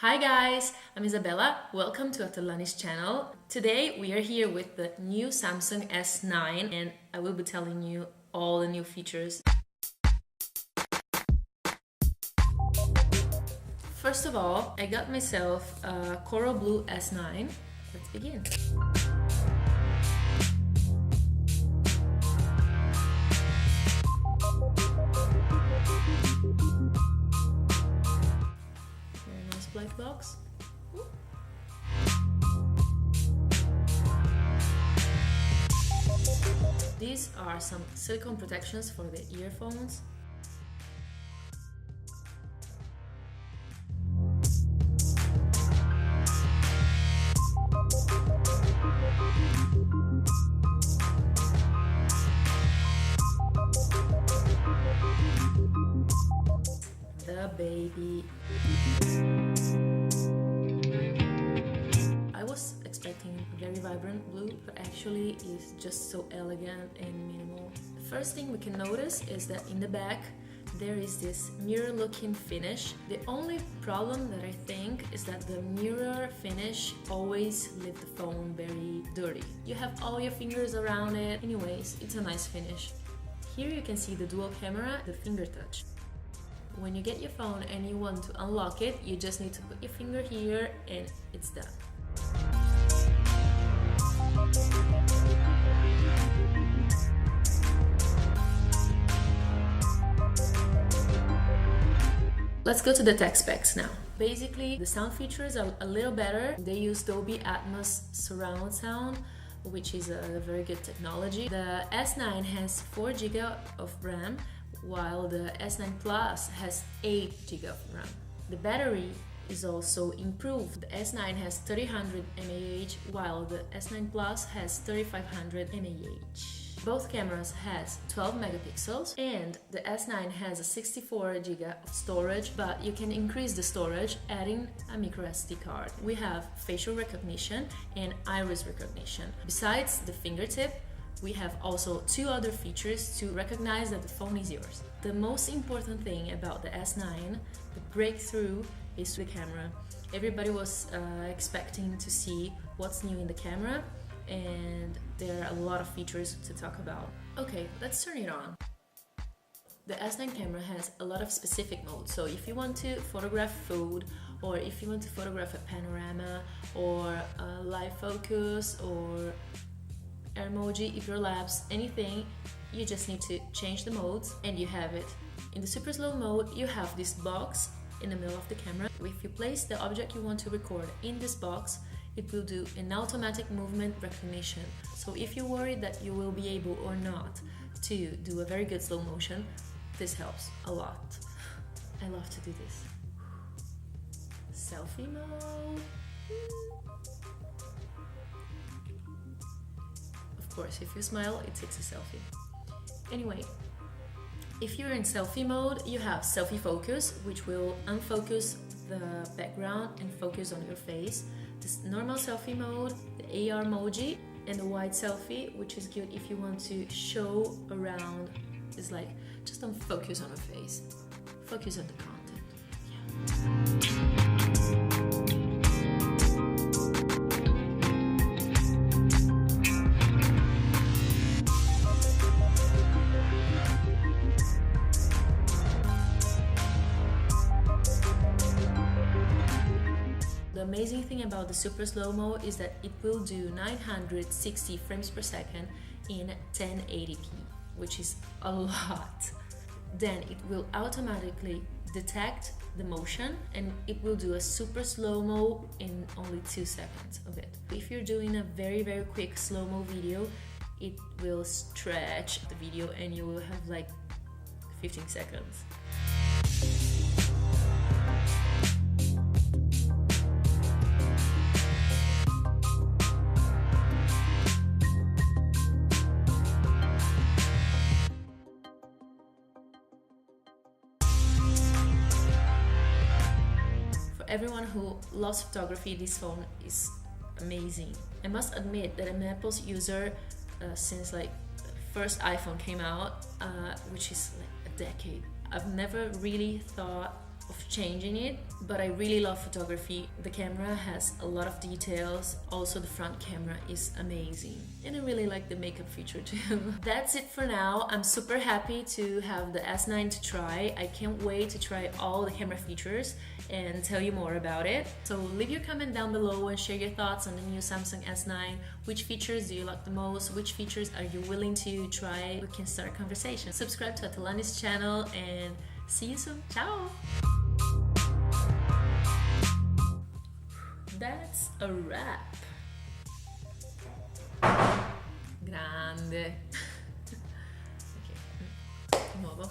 Hi guys, I'm Isabella. Welcome to Atalani's channel. Today we are here with the new Samsung S9 and I will be telling you all the new features. First of all, I got myself a Coral Blue S9. Let's begin. Very nice black box. These are some silicone protections for the earphones. The baby. I was expecting very vibrant blue, but actually it's just so elegant and minimal. The first thing we can notice is that in the back there is this mirror looking finish. The only problem that I think is that the mirror finish always leave the phone very dirty. You have all your fingers around it. Anyways, it's a nice finish. Here you can see the dual camera, the finger touch. When you get your phone and you want to unlock it, you just need to put your finger here and it's done. Let's go to the tech specs now. Basically, the sound features are a little better. They use Dolby Atmos surround sound, which is a very good technology. The S9 has 4 GB of RAM, while the S9 Plus has 8 GB of RAM. The battery is also improved. The S9 has 3000 mAh, while the S9 Plus has 3500 mAh. Both cameras has 12 megapixels and the S9 has a 64 GB of storage, but you can increase the storage adding a microSD card. We have facial recognition and iris recognition. Besides the fingertip, we have also 2 other features to recognize that the phone is yours. The most important thing about the S9, the breakthrough, is the camera. Everybody was expecting to see what's new in the camera, and there are a lot of features to talk about. Okay, let's turn it on. The S9 camera has a lot of specific modes, so if you want to photograph food, or if you want to photograph a panorama, or a live focus, or emoji, hyperlapse, anything, you just need to change the modes and you have it. In the super slow mode, you have this box in the middle of the camera. If you place the object you want to record in this box, it will do an automatic movement recognition. So if you're worried that you will be able or not to do a very good slow motion, this helps a lot. I love to do this. Selfie mode. Of course, if you smile, it takes a selfie. Anyway, if you're in selfie mode, you have selfie focus, which will unfocus the background and focus on your face. This normal selfie mode, the AR emoji, and the wide selfie, which is good if you want to show around. It's like, just don't focus on the face, focus on the content. Yeah. The amazing thing about the super slow-mo is that it will do 960 frames per second in 1080p, which is a lot. Then it will automatically detect the motion and it will do a super slow-mo in only 2 seconds of it. If you're doing a very quick slow-mo video, it will stretch the video and you will have like 15 seconds. Everyone who loves photography, this phone is amazing. I must admit that I'm an Apple's user since like the first iPhone came out, which is like a decade. I've never really thought of changing it, but I really love photography. The camera has a lot of details. Also, the front camera is amazing. And I really like the makeup feature too. That's it for now. I'm super happy to have the S9 to try. I can't wait to try all the camera features and tell you more about it. So leave your comment down below and share your thoughts on the new Samsung S9. Which features do you like the most? Which features are you willing to try? We can start a conversation. Subscribe to Atalani's channel and see you soon. Ciao! That's a wrap. Grande. Ok, nuovo.